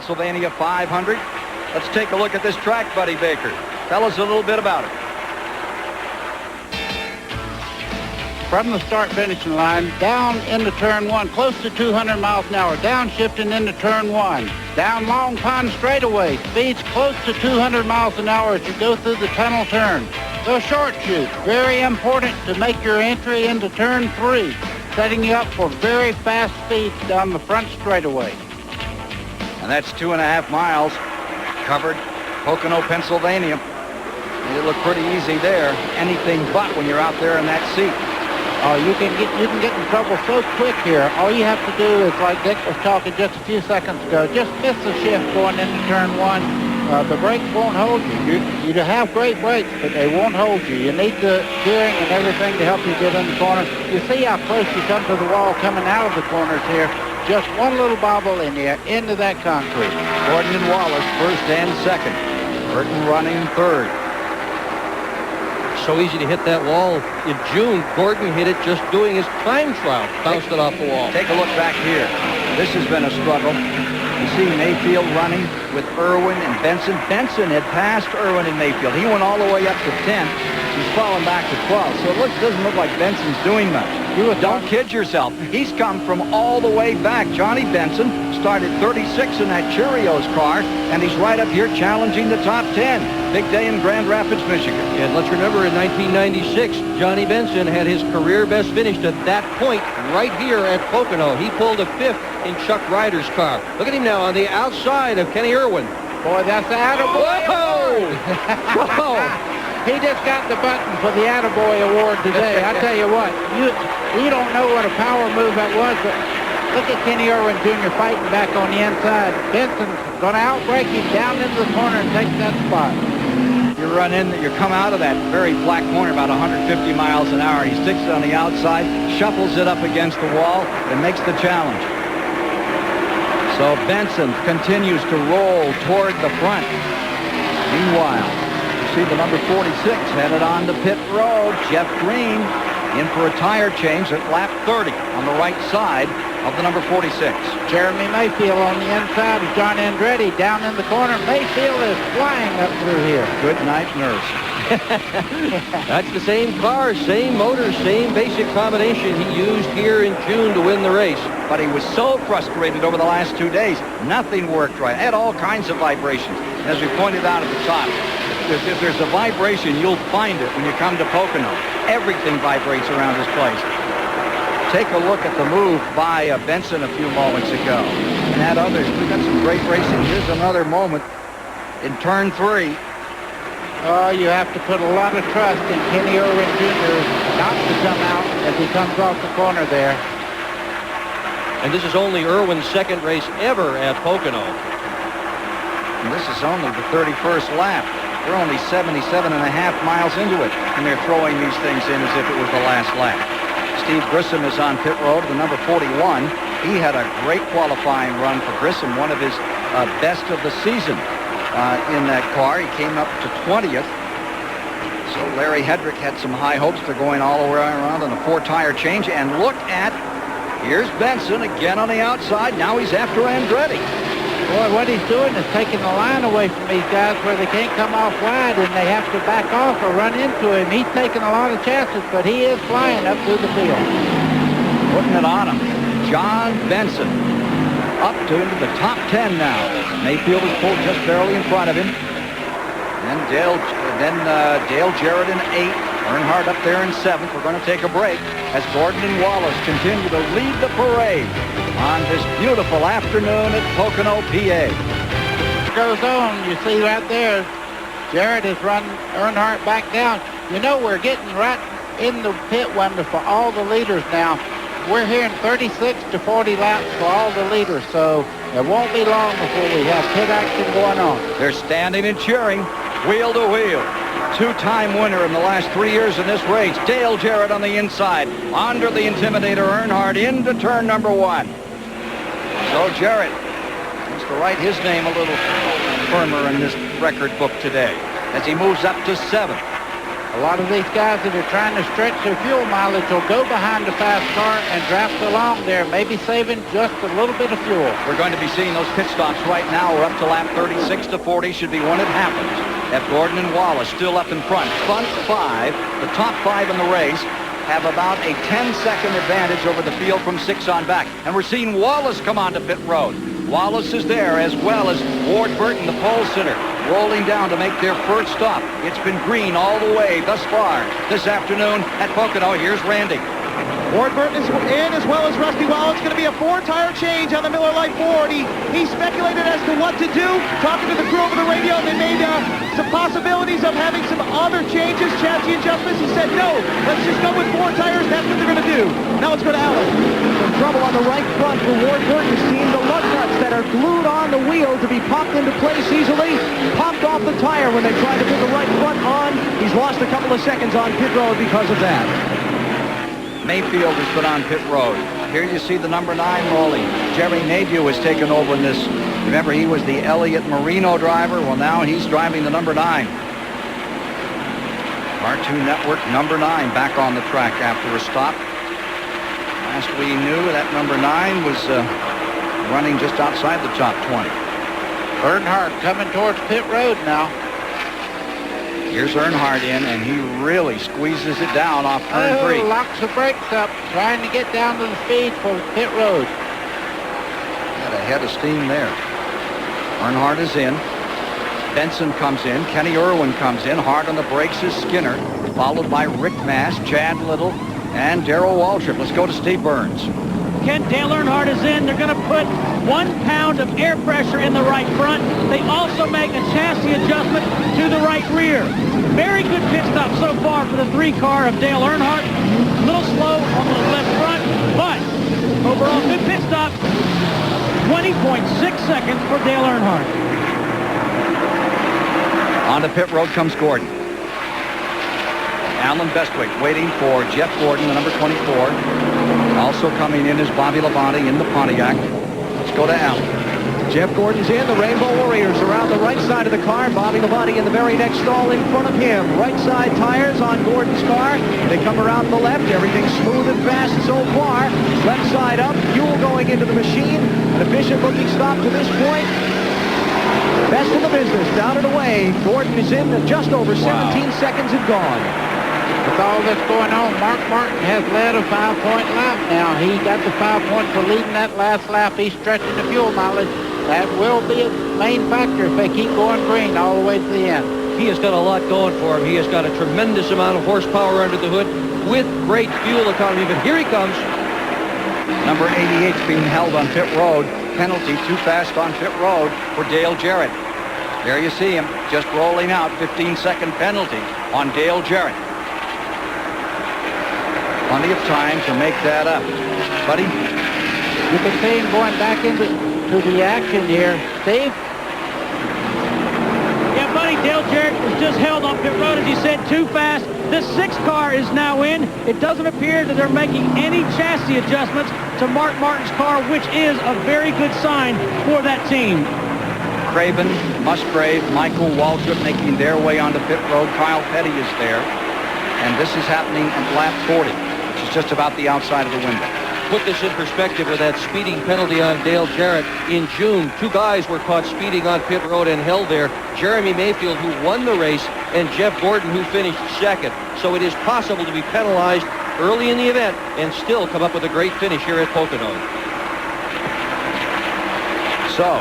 Pennsylvania 500. Let's take a look at this track, Buddy Baker. Tell us a little bit about it. From the start-finishing line, down into turn 1, close to 200 miles an hour, downshifting into turn 1. Down Long Pond straightaway, speeds close to 200 miles an hour as you go through the tunnel turn. The short chute, very important to make your entry into turn 3, setting you up for very fast speeds down the front straightaway. And that's 2.5 miles covered, Pocono, Pennsylvania. It looked pretty easy there. Anything but when you're out there in that seat. Oh, you can get in trouble so quick here. All you have to do is, like Dick was talking just a few seconds ago, just miss the shift going into turn 1. The brakes won't hold you. You have great brakes, but they won't hold you. You need the steering and everything to help you get in the corner. You see how close you come to the wall coming out of the corners here. Just one little bobble in there into that concrete. Gordon and Wallace first and second. Burton running third. So easy to hit that wall in June. Gordon hit it just doing his time trial. Bounced it off the wall. Take a look back here. This has been a struggle. You see Mayfield running with Irwin and Benson. Benson had passed Irwin and Mayfield. He went all the way up to 10. He's fallen back to 12. So it doesn't look like Benson's doing much. Don't kid yourself. He's come from all the way back. Johnny Benson started 36 in that Cheerios car, and he's right up here challenging the top 10. Big day in Grand Rapids, Michigan. And let's remember, in 1996, Johnny Benson had his career best finish at that point right here at Pocono. He pulled a 5th in Chuck Ryder's car. Look at him now on the outside of Kenny Irwin. Boy, that's the attaboy. Whoa! Whoa! He just got the button for the Attaboy Award today. I tell you what, you don't know what a power move that was, but look at Kenny Irwin Jr. fighting back on the inside. Benson's going to outbreak him down into the corner and take that spot. You run in, you come out of that very flat corner about 150 miles an hour. He sticks it on the outside, shuffles it up against the wall, and makes the challenge. So Benson continues to roll toward the front. Meanwhile, see the number 46 headed on to pit road. Jeff Green in for a tire change at lap 30 on the right side of the number 46. Jeremy Mayfield on the inside of John Andretti down in the corner. Mayfield is flying up through here. Good night, nurse. That's the same car, same motor, same basic combination he used here in June to win the race. But he was so frustrated over the last 2 days. Nothing worked right. Had all kinds of vibrations. As we pointed out at the top, if there's a vibration, you'll find it when you come to Pocono. Everything vibrates around this place. Take a look at the move by Benson a few moments ago. And had others. We've got some great racing. Here's another moment in turn 3. Oh, you have to put a lot of trust in Kenny Irwin Jr. not to come out as he comes off the corner there. And this is only Irwin's second race ever at Pocono. And this is only the 31st lap. We're only 77.5 miles into it, and they're throwing these things in as if it was the last lap. Steve Grissom is on pit road, the number 41. He had a great qualifying run for Grissom, one of his best of the season in that car. He came up to 20th. So Larry Hedrick had some high hopes. They're going all the way around on a 4-tire change. And look at, here's Benson again on the outside. Now he's after Andretti. Boy, what he's doing is taking the line away from these guys where they can't come off wide and they have to back off or run into him. He's taking a lot of chances, but he is flying up through the field. Putting it on him. John Benson up to into the top 10 now. Mayfield is pulled just barely in front of him. And Dale Jarrett in 8th. Earnhardt up there in 7th. We're going to take a break as Gordon and Wallace continue to lead the parade on this beautiful afternoon at Pocono, PA. Goes on, you see right there, Jarrett has run Earnhardt back down. You know, we're getting right in the pit window for all the leaders now. We're hearing 36 to 40 laps for all the leaders, so it won't be long before we have pit action going on. They're standing and cheering, wheel to wheel. 2-time winner in the last 3 years in this race. Dale Jarrett on the inside. Under the Intimidator Earnhardt into turn number 1. So Jarrett needs to write his name a little firmer in this record book today as he moves up to 7th. A lot of these guys that are trying to stretch their fuel mileage will go behind the fast car and draft along there, maybe saving just a little bit of fuel. We're going to be seeing those pit stops right now. We're up to lap 36 to 40 should be when it happens. F. Gordon and Wallace still up in front. Front five, the top five in the race, have about a 10-second advantage over the field from 6 on back. And we're seeing Wallace come onto pit road. Wallace is there, as well as Ward Burton, the pole sitter, rolling down to make their first stop. It's been green all the way thus far this afternoon at Pocono. Here's Randy. Ward Burton is in, as well as Rusty Wallace. It's going to be a 4-tire change on the Miller Lite Ford. He speculated as to what to do, talking to the crew over the radio. They made some possibilities of having some other changes, chassis adjustments. He said, no, let's just go with 4 tires. That's what they're going to do. Now let's go to Allen. Some trouble on the right front for Ward Burton's team. The lug nuts that are glued on the wheel to be popped into place easily popped off the tire when they tried to put the right front on. He's lost a couple of seconds on pit road because of that. Mayfield has been on pit road. Here you see the number 9 rolling. Jerry Nadeau has taken over in this. Remember, he was the Elliott Marino driver. Well, now he's driving the number 9. R2 Network number 9 back on the track after a stop. Last we knew, that number 9 was running just outside the top 20. Earnhardt coming towards pit road now. Here's Earnhardt in, and he really squeezes it down off turn 3. Locks the brakes up, trying to get down to the speed for pit road. Had a head of steam there. Earnhardt is in. Benson comes in. Kenny Irwin comes in. Hard on the brakes is Skinner, followed by Rick Mass, Chad Little, and Darrell Waltrip. Let's go to Steve Burns. Dale Earnhardt is in. They're going to put 1 pound of air pressure in the right front. They also make a chassis adjustment to the right rear. Very good pit stop so far for the 3 car of Dale Earnhardt. A little slow on the left front, but overall good pit stop. 20.6 seconds for Dale Earnhardt. On the pit road comes Gordon. Alan Bestwick waiting for Jeff Gordon, the number 24. Also coming in is Bobby Labonte in the Pontiac. Let's go to Alan. Jeff Gordon's in. The Rainbow Warriors around the right side of the car. Bobby Labonte in the very next stall in front of him. Right side tires on Gordon's car. They come around the left. Everything's smooth and fast so far. Left side up. Fuel going into the machine. An efficient looking stop to this point. Best in the business. Down and away. Gordon is in just over 17 seconds and gone. With all this going on, Mark Martin has led a 5-point lap now. He got the 5 points for leading that last lap. He's stretching the fuel mileage. That will be a main factor if they keep going green all the way to the end. He has got a lot going for him. He has got a tremendous amount of horsepower under the hood with great fuel economy. But here he comes. Number 88 is being held on pit road. Penalty too fast on pit road for Dale Jarrett. There you see him just rolling out. 15-second penalty on Dale Jarrett. Plenty of time to make that up. Buddy? You can see him going back into the action here. Steve? Yeah, buddy, Dale Jarrett was just held on pit road, as you said, too fast. This 6 car is now in. It doesn't appear that they're making any chassis adjustments to Mark Martin's car, which is a very good sign for that team. Craven, Musgrave, Michael Waltrip making their way onto pit road. Kyle Petty is there. And this is happening at lap 40. Which is just about the outside of the window. Put this in perspective with that speeding penalty on Dale Jarrett. In June, 2 guys were caught speeding on pit road and held there. Jeremy Mayfield, who won the race, and Jeff Gordon, who finished second. So it is possible to be penalized early in the event and still come up with a great finish here at Pocono. So,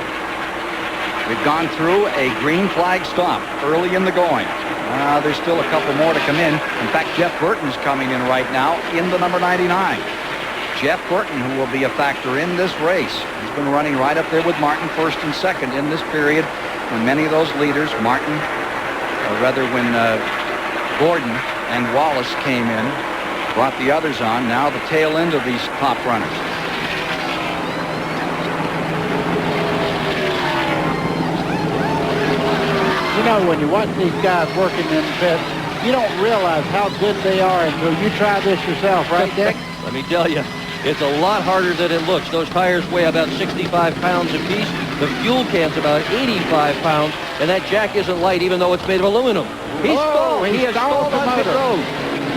we've gone through a green flag stop early in the going. There's still a couple more to come in. In fact, Jeff Burton's coming in right now in the number 99. Jeff Burton, who will be a factor in this race. He's been running right up there with Martin first and second in this period when many of those leaders, Martin, or rather when Gordon and Wallace came in, brought the others on. Now the tail end of these top runners. You know, when you watch these guys working in the pit, you don't realize how good they are until you try this yourself, right, Dick? Let me tell you, it's a lot harder than it looks. Those tires weigh about 65 pounds apiece. The fuel can's about 85 pounds, and that jack isn't light, even though it's made of aluminum. He has stalled on pit road.